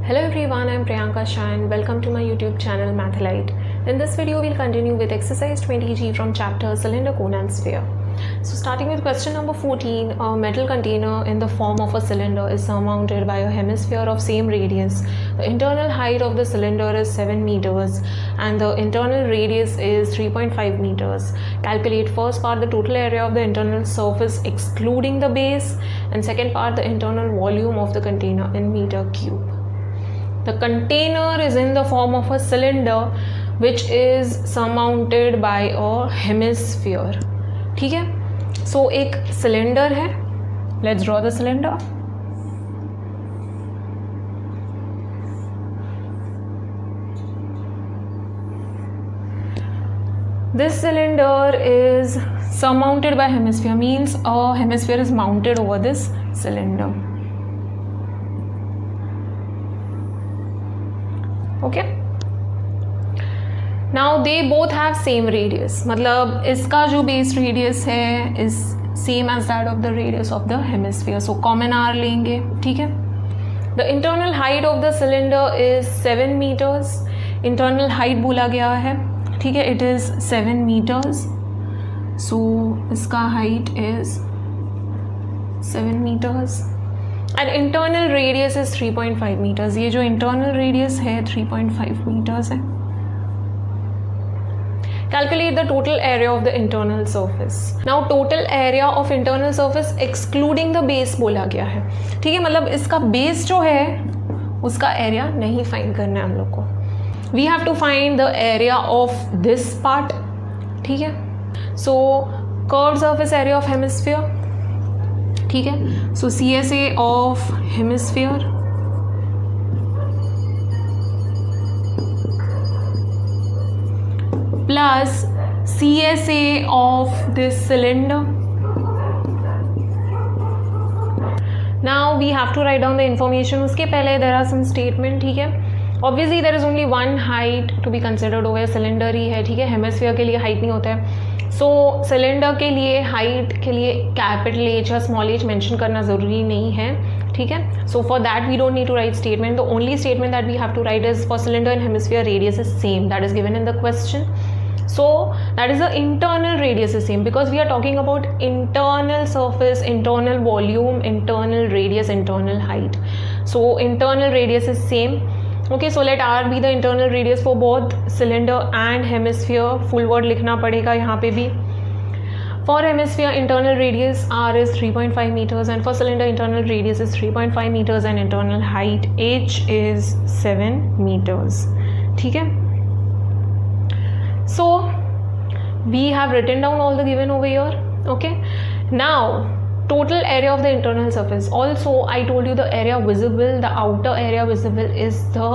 Hello everyone, I am Priyanka Shah and welcome to my YouTube channel Mathalite. In this video, we'll continue with exercise 20G from chapter Cylinder, Cone and Sphere. So starting with question number 14, a metal container in the form of a cylinder is surmounted by a hemisphere of same radius. The internal height of the cylinder is 7 meters and the internal radius is 3.5 meters. Calculate first part the total area of the internal surface excluding the base, and second part the internal volume of the container in meter cube. The container is in the form of a cylinder which is surmounted by a hemisphere. ठीक है, so एक cylinder है. Let's draw the cylinder. This cylinder is surmounted by hemisphere, means a hemisphere is mounted over this cylinder. Okay. Now they both have same radius. मतलब इसका जो base radius है is same as that of the radius of the hemisphere. So common R लेंगे, ठीक है. The internal height of the cylinder is 7 meters. Internal height बोला गया है, ठीक है. It is 7 meters. So इसका height is 7 meters. And internal radius is 3.5 meters. ये जो internal radius है 3.5 meters है. Calculate the total area of the internal surface. Now total area of internal surface excluding the base बोला गया है, ठीक है. मतलब इसका base जो है उसका area नहीं find करना है हम लोग को. We have to find the area of this part, ठीक है. So curved surface area of hemisphere, ठीक है. So CSA of hemisphere plus CSA of this cylinder. Now we have to write down the information. उसके पहले there are some statement, ठीक है. Obviously there is only one height to be considered over cylinder ही है, ठीक है. Hemisphere के लिए height नहीं होता है. सो सिलेंडर के लिए हाइट के लिए कैपिटल एच या स्मॉल एच मेंशन करना ज़रूरी नहीं है, ठीक है. So for that we don't need to write statement. The only statement that we have to write is for cylinder and hemisphere radius is same, that is given in the question. So that is the internal radius is same because we are talking about internal surface, internal volume, internal radius, internal height. So internal radius is same. Okay, so let R be the internal radius for both cylinder and hemisphere. Full word लिखना पड़ेगा यहाँ पे भी. For hemisphere internal radius R is 3.5 meters and for cylinder internal radius is 3.5 meters and internal height H is 7 meters. ठीक है. So we have written down all the given over here. Okay. Now total area of the internal surface. Also I told you the area visible, the outer area visible is the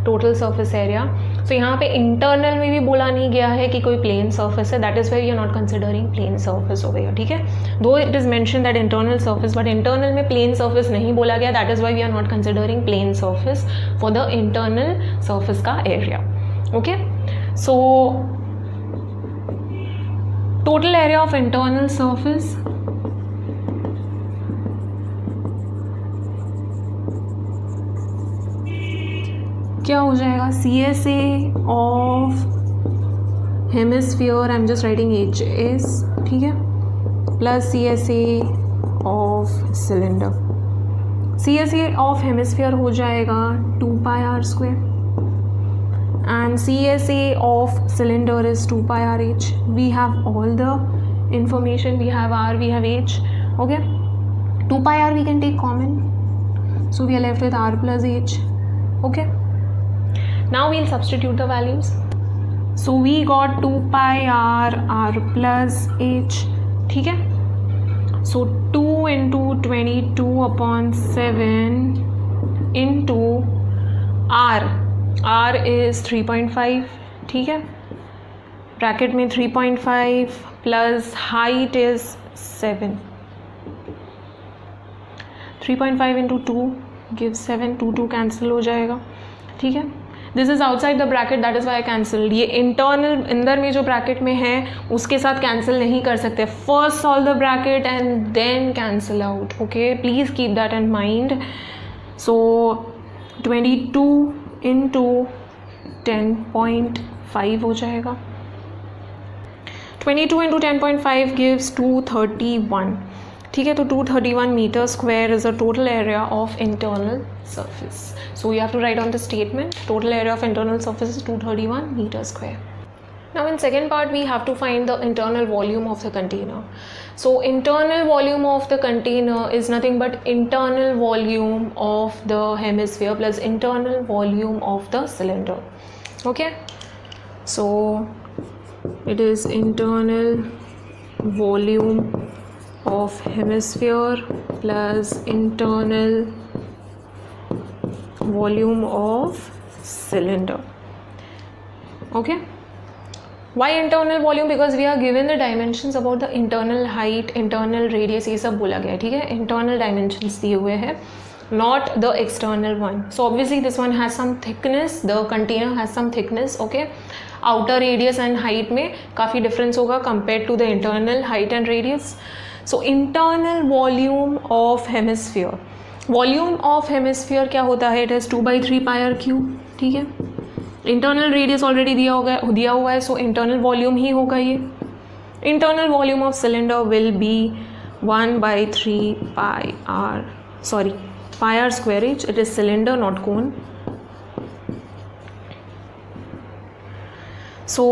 total surface area. So यहाँ पे internal में भी बोला नहीं गया है कि कोई plane surface है. That is why we are not considering plane surface over here. ठीक है. Though it is mentioned that internal surface, but internal में plane surface नहीं बोला गया. That is why we are not considering plane surface for the internal surface का area. Okay. So total area of internal surface क्या हो जाएगा? CSA of hemisphere, I'm just writing HS, ठीक है, plus CSA of cylinder. CSA of hemisphere हो जाएगा 2 pi r square and CSA of cylinder is 2 pi r h. We have all the information. We have R, we have H. Okay, 2 pi r we can take common, so we are left with R plus H. Okay, now we'll substitute the values. So we got 2 pi r plus H, ठीक है. So 2 into 22 upon 7 into R is 3.5, ठीक है. Bracket में 3.5 plus height is 7. 3.5 into 2 gives 7. 2 cancel हो जाएगा, ठीक है. This is outside the bracket, that is why cancel. ये इंटरनल अंदर में जो ब्रैकेट में है उसके साथ कैंसिल नहीं कर सकते. First solve the bracket and then cancel out. Okay, please keep that in mind. So 22 into 10.5 हो जाएगा. 22 इंटू 10.5 गिव्स 231. ठीक है, तो 231 metre square is the total area of internal surface. So you have to write on the statement total area of internal surface is 231 meter square. Now in second part we have to find the internal volume of the container. So internal volume of the container is nothing but internal volume of the hemisphere plus internal volume of the cylinder. Okay, so it is internal volume of hemisphere plus internal volume of cylinder. Okay, why internal volume? Because we are given the dimensions about the internal height, internal radius, ये सब बोला गया है. ठीक है, internal dimensions दिए हुए हैं, not the external one. So obviously this one has some thickness, the container has some thickness. Okay, outer radius and height में काफ़ी difference होगा compared to the internal height and radius. So internal volume of hemisphere, volume of hemisphere क्या होता है? It is 2/3 pier cube. ठीक है, internal radius already दिया हुआ है, सो इंटरनल वॉल्यूम ही होगा ये. Internal volume of cylinder will be 1/3 pi R square H. It is cylinder not cone. So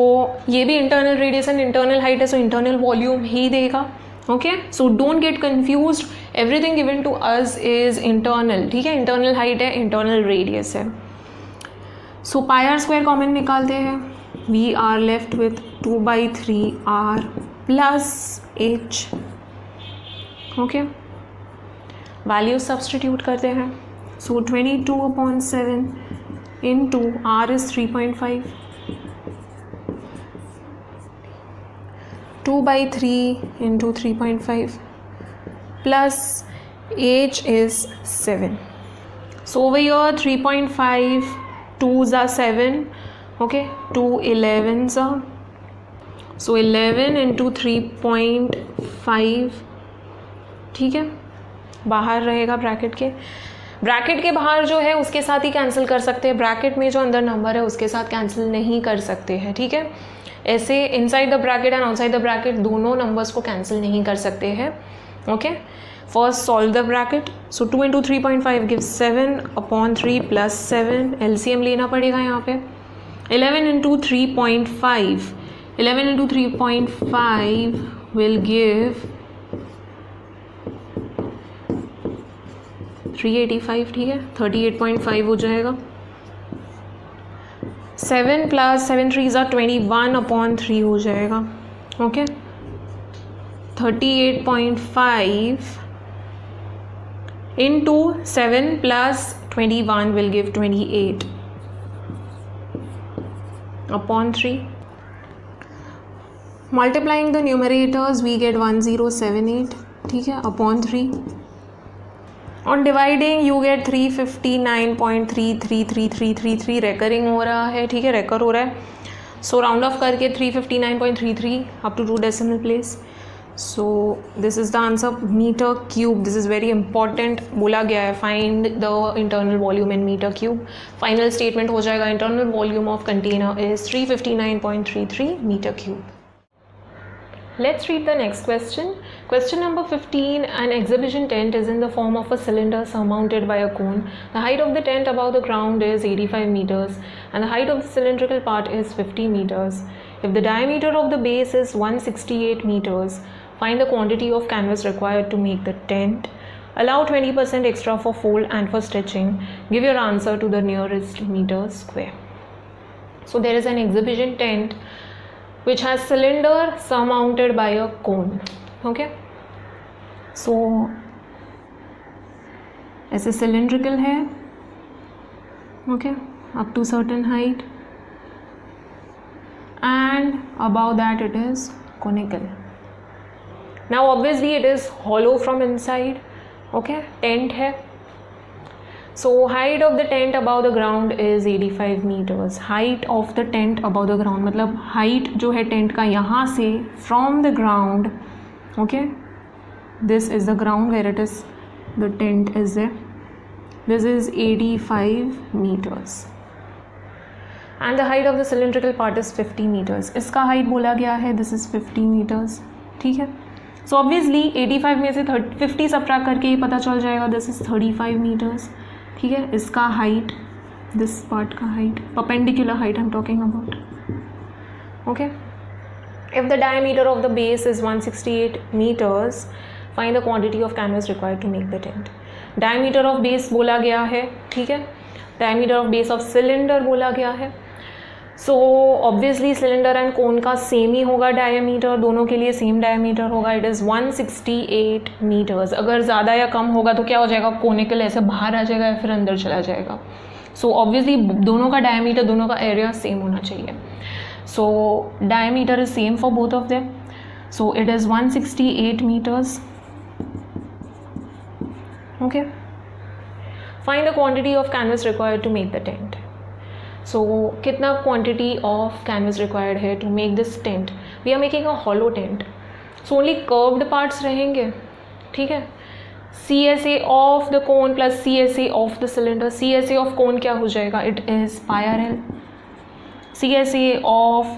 ये भी internal radius and internal height है, सो इंटरनल वॉल्यूम ही देगा. Okay, so don't get confused, everything given to us is internal. ठीक है, internal height है, internal radius है. So pi R square common निकालते हैं. We are left with 2/3 R plus H. Okay, values substitute करते हैं. सो 22/7 into are is 3.5, 2/3 into 3.5 plus h is 7. So over here 3.5, 2s are 7. Okay, 2 11s are, so 11 into 3.5. ठीक है, बाहर रहेगा bracket के बाहर जो है उसके साथ ही कैंसिल कर सकते हैं. ब्रैकेट में जो अंदर नंबर है उसके साथ कैंसिल नहीं कर सकते हैं. ठीक है, ऐसे inside the bracket and outside the bracket दोनों नंबर्स को कैंसिल नहीं कर सकते हैं. Okay, first solve the bracket. So 2 into 3.5 gives 7/3 plus 7. LCM लेना पड़ेगा यहाँ पे. 11 इंटू 3.5 विल गिव 385. ठीक है, 38.5 हो जाएगा. 7 प्लस 7 3s are 21/3 हो जाएगा. Okay, 38.5 into 7 plus 21 will give 28/3. Multiplying the numerators we get 1078. ठीक है, upon 3. On dividing you get 359.33333 recurring हो रहा है. ठीक है, रेकर हो रहा है. सो राउंड ऑफ करके 359.33 up to 2 decimal place. So this is the answer, metre cube. This is very important. बोला गया है find the internal volume in metre cube. Final statement हो जाएगा internal volume of container is 359.33 metre cube. Let's read the next question. Question number 15. An exhibition tent is in the form of a cylinder surmounted by a cone. The height of the tent above the ground is 85 meters and the height of the cylindrical part is 50 meters. If the diameter of the base is 168 meters, find the quantity of canvas required to make the tent. Allow 20% extra for fold and for stitching. Give your answer to the nearest meter square. So there is an exhibition tent which has cylinder surmounted by a cone. Okay, so ऐसे cylindrical है. Okay, up to certain height and above that it is conical. Now obviously it is hollow from inside. Okay, tent है. So height of the tent above the ground is 85 meters. Height of the tent above the ground मतलब height जो है tent का यहाँ से from the ground. Okay, this is the ground where it is, the tent is there. This is 85 meters and the height of the cylindrical part is 50 meters. इसका height बोला गया है, दिस इज 50 meters. ठीक है, so obviously 85 में से 50 subtract करके ये पता चल जाएगा, दिस इज 35 meters. ठीक है, इसका हाइट, दिस पार्ट का height, perpendicular height I am talking about. Okay, if the diameter of the base is 168 meters, find the quantity of canvas required to make the tent. Diameter of base बोला गया है. ठीक है, diameter of base of cylinder बोला गया है. So obviously cylinder and कोन का same ही होगा डायमीटर, दोनों के लिए सेम डायमीटर होगा. It is 168 meters. अगर ज़्यादा या कम होगा तो क्या हो जाएगा, कोनिकल ऐसे बाहर आ जाएगा या फिर अंदर चला जाएगा. सो ऑब्वियसली दोनों का डायमीटर, दोनों का एरिया सेम होना चाहिए. So diameter is same for both of them. So it is 168 meters. Okay. Find the quantity of canvas required to make the tent. So कितना quantity of canvas required है to make this tent? We are making a hollow tent. So only curved parts रहेंगे. ठीक है. CSA of the cone plus CSA of the cylinder. CSA of cone क्या हो जाएगा? It is pi RL. CSA of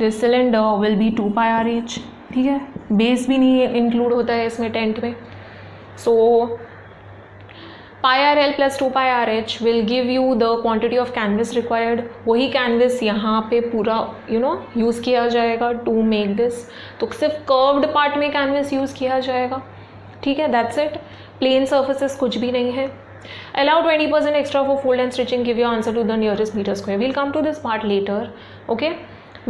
this cylinder will be 2 pi RH. ठीक है, base भी नहीं इंक्लूड होता है इसमें टेंट में. सो pi RL plus 2 pi RH will give you the quantity of canvas required. वही कैनवस यहाँ पे पूरा यूज़ किया जाएगा to make this. तो सिर्फ कर्व्ड पार्ट में कैनवस यूज़ किया जाएगा. ठीक है, दैट्स इट. प्लेन सर्फेसेस कुछ भी नहीं है. Allow 20% extra for fold and stitching. Give your answer to the nearest meter square. We'll come to this part later. Okay,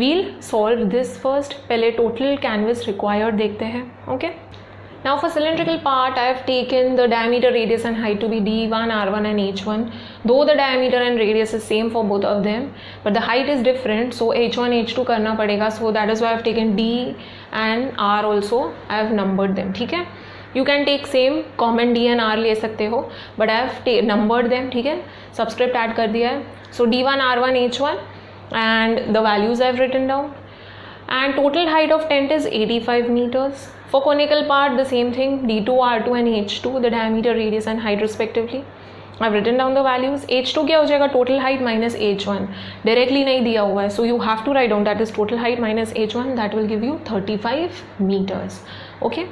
we'll solve this first. पहले total canvas required देखते हैं. Okay. Now for cylindrical part, I have taken the diameter, radius and height to be D1, R1 and H1. Though the diameter and radius is same for both of them, but the height is different. So H1, H2 करना पड़ेगा. So that is why I have taken D and R also. I have numbered them. ठीक है. You can take same common D and R ले सकते हो, but I have numbered them. ठीक है, subscript add कर दिया है. So D1, R1, H1 and the values I have written down. And total height of tent is 85 meters. For conical part the same thing, D2, R2 and H2, the diameter, radius and height respectively. I have written down the values. H2 क्या हो जाएगा, total height minus H1. Directly नहीं दिया हुआ है, so you have to write down that is total height minus H1. That will give you 35 meters. Okay.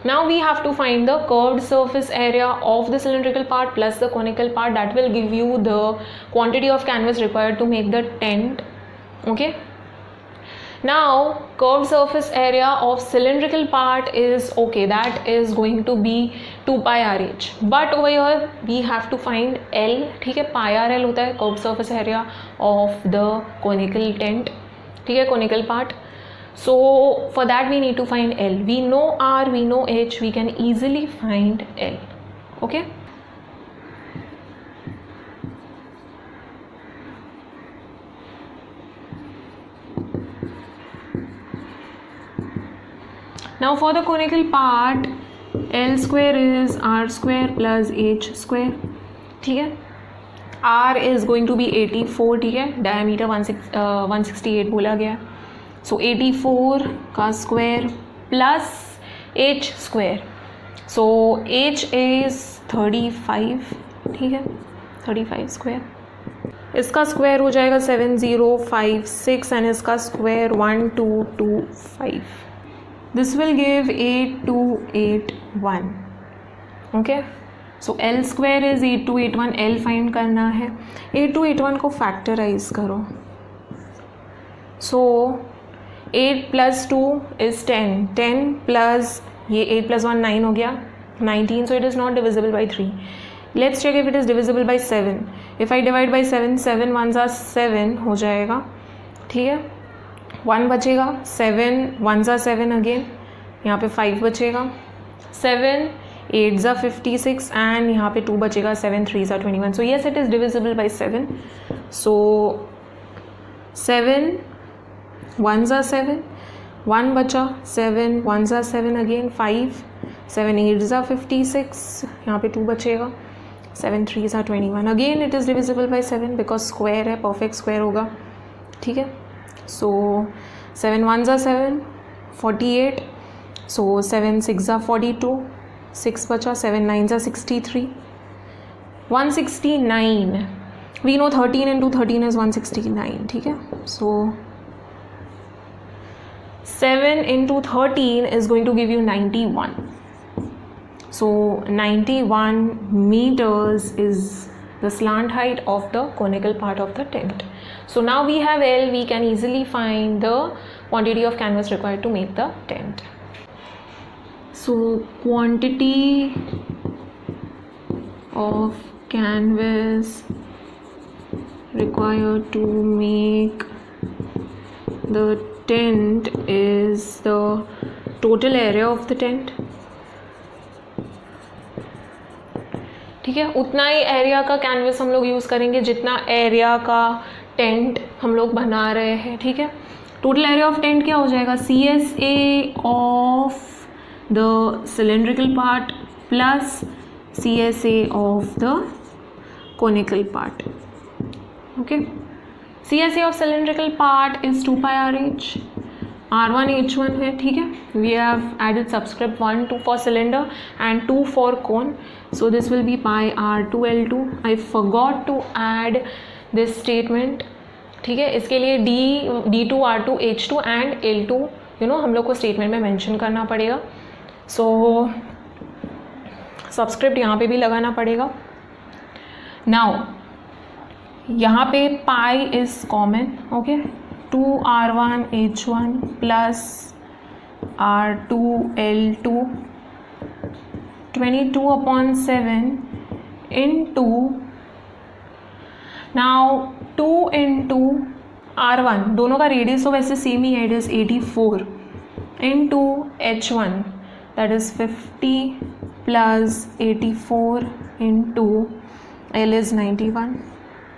Now we have to find the curved surface area of the cylindrical part plus the conical part. That will give you the quantity of canvas required to make the tent. Okay. Now curved surface area of cylindrical part is okay. That is going to be 2 pi RH. But over here we have to find L. ठीक है, pi RL होता है curved surface area of the conical tent. ठीक है, conical part. So for that we need to find L. We know R, we know H, we can easily find L. Okay. Now for the conical part, L square is R square plus H square. ठीक है. R is going to be 84. ठीक है, diameter 168 बोला गया. So 84 का square plus H square. So H is 35. ठीक है, 35 square. इसका स्क्वायर हो जाएगा 7056 एंड इसका square 1225. This will give 8281. Okay, so L square is 8281. L find करना है. 8281 को फैक्टराइज करो. सो 8 plus 2 is 10. 10 plus ये 8 plus 1 9 हो गया 19. So it is not divisible by 3. Let's check if it is divisible by 7. If I divide by 7, 7 ones are 7 हो जाएगा. ठीक है, 1 बचेगा. 7 ones are 7 again. यहाँ पे 5 बचेगा. 7 8s are 56 and यहाँ पे 2 बचेगा. 7 3s are 21. So yes, it is divisible by 7. So 7 ones are 7, 1 बचा. 7 ones are 7 again. 5 7 8s are 56. यहाँ पे 2 बचेगा. 7 3s are 21. Again it is divisible by 7 because square है, perfect square होगा. ठीक है, so 7 ones are 7, 48. So 7 6s are 42. 6 बचा. 7 9s are 63. 169. We know 13 into 13 is 169, ठीक है. So 7 into 13 is going to give you 91. So 91 meters is the slant height of the conical part of the tent. So now we have L, we can easily find the quantity of canvas required to make the tent. So quantity of canvas required to make the tent is the total area of the tent. ठीक है, उतना ही area का canvas हम लोग use करेंगे जितना area का tent हम लोग बना रहे हैं. ठीक है, टोटल एरिया ऑफ टेंट क्या हो जाएगा, CSA of the cylindrical part plus CSA of the conical part. Okay, CSA of cylindrical part is 2 pi RH. R1 H1 है. ठीक है, we have added subscript 1 2 for cylinder and 2 for cone. So this will be pi R2 L2. I forgot to add this statement. ठीक है, इसके लिए D2 R2 H2 and L2 हम लोग को स्टेटमेंट में मेंशन करना पड़ेगा. सो सबस्क्रिप्ट यहाँ पे भी लगाना पड़ेगा. नाउ यहाँ पे pi is common. Okay, 2 R1 H1 plus R2 L2 22/7 into now 2 into R1, दोनों का रेडियस तो वैसे सेम ही है, it is 84 into H1 that is 50 plus 84 into L is 91.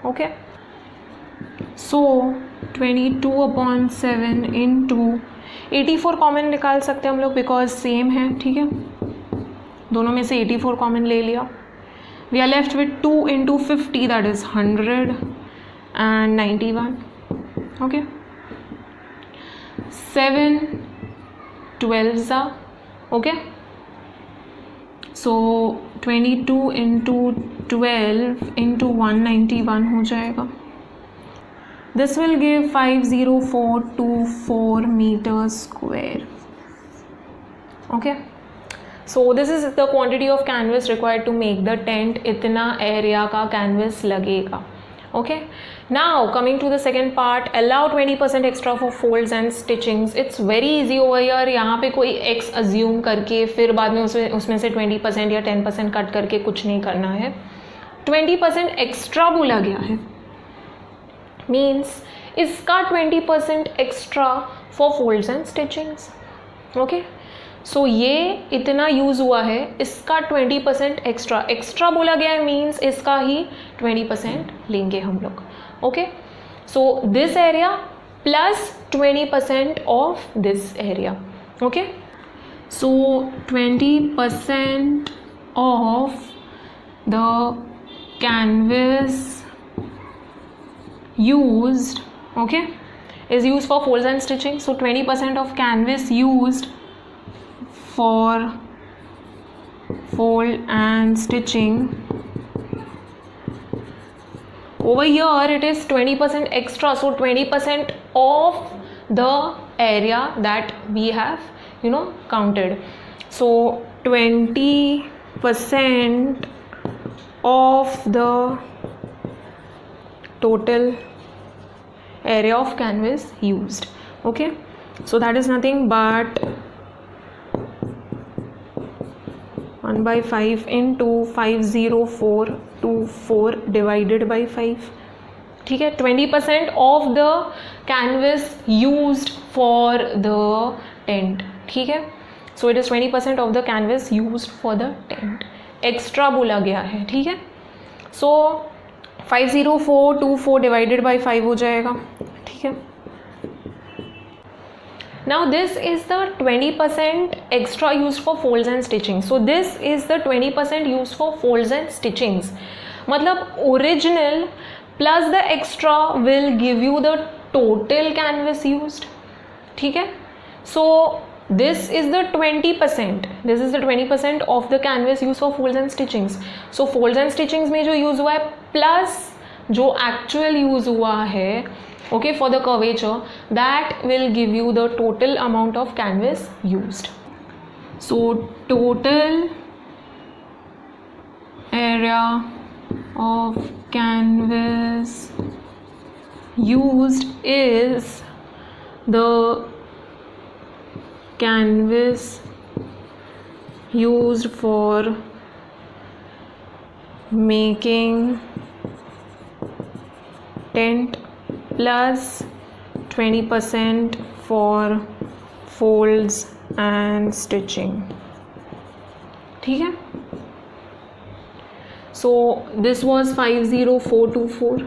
okay, so 22/7 into 84 common निकाल सकते हैं हम लोग बिकॉज सेम है. ठीक है, दोनों में से 84 कॉमन ले लिया. We are left with 2 into 50 that is 100 and 91. Okay, 7 12s are. Okay, so 22 into 12 into 191 हो जाएगा. This will give 50424 meters square. Okay, so this is the quantity of canvas required to make the tent. इतना area का canvas लगेगा. okay, now coming to the second part, allow 20% extra for folds and stitchings. it's very easy over here. यहाँ पे कोई x assume करके फिर बाद में उसमें से 20% या 10% कट करके कुछ नहीं करना है. 20% एक्स्ट्रा बोला गया है, मीन्स इसका 20% extra for folds and stitchings. Okay, so ये इतना यूज़ हुआ है, इसका 20% एक्स्ट्रा बोला गया है, मीन्स इसका ही 20% लेंगे हम लोग. Okay, so this area plus 20% of this area. Okay, so 20% of the canvas used, okay, is used for folds and stitching. So 20% of canvas used for fold and stitching. Over here it is 20% extra, so 20% of the area that we have counted. So 20% of the total area of canvas used. okay, so that is nothing but 1/5 into 50424 divided by 5. ठीक है, 20% of the canvas used for the tent. ठीक है, so it is 20% of the canvas used for the tent. Extra बोला गया है. ठीक है, so 50424 divided by 5 हो जाएगा. ठीक है, now this is the 20% extra use for folds and stitching. So this is the 20% use for folds and stitchings. मतलब original plus the extra will give you the total canvas used. ठीक है, सो this is the 20%, this is the 20% of the canvas used for folds and stitchings. So folds and stitchings में जो use हुआ है plus जो actual use हुआ है, okay, for the curvature, that will give you the total amount of canvas used. So total area of canvas used is the canvas used for making tent plus 20% for folds and stitching. ठीक है. So this was 50424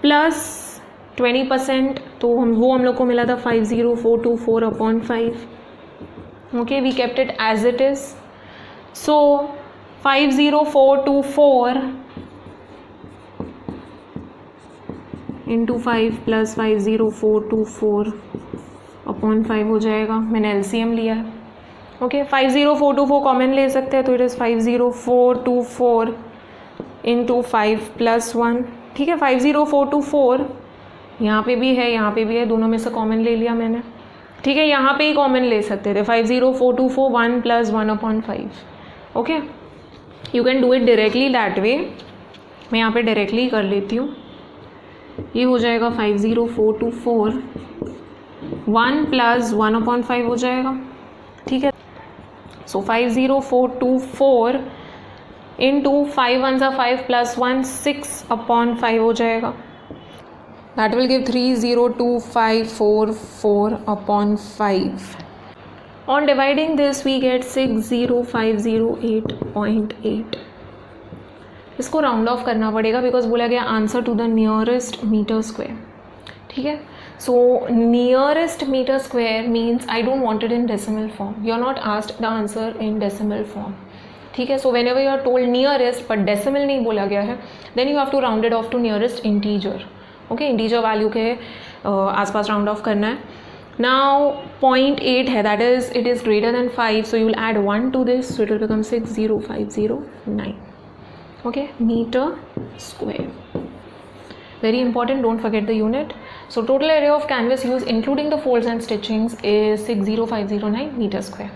plus 20%, तो हम लोग को मिला था 50424 upon 5. Okay, we kept it as it is. So 50424 into 5 plus 50424 upon 5 हो जाएगा. मैंने LCM लिया है. ओके 50424 कॉमन ले सकते हैं, तो इट इज़ 50424 इंटू 5 प्लस 1. ठीक है, 50424 यहाँ पे भी है, यहाँ पे भी है, दोनों में से कॉमन ले लिया मैंने. ठीक है, यहाँ पे ही कॉमन ले सकते थे. 50424 1 plus 1 upon 5. Okay, you can do it directly that way. मैं यहाँ पे डायरेक्टली कर लेती हूँ. ये हो जाएगा 50424 1 प्लस 1 अपॉन 5 हो जाएगा. ठीक है, सो 50424 इंटू 5 1 सा 5 प्लस 1 6 अपॉन 5 हो जाएगा. That will give 302544 upon 5. On dividing this we get 60508.8. इसको राउंड ऑफ करना पड़ेगा बिकॉज बोला गया answer to the nearest metre square. ठीक है, so nearest meter square means I don't want it in decimal form. You are not asked the answer in decimal form. ठीक है, so whenever you are told nearest but decimal नहीं बोला गया है, then you have to round it off to nearest integer. Okay, integer value के आसपास round off करना है. Now 0.8 है, that is it is greater than 5, so you will add 1 to this, so it will become 60509. Okay, meter square. Very important, don't forget the unit. So total area of canvas used including the folds and stitchings is 60509 meter square.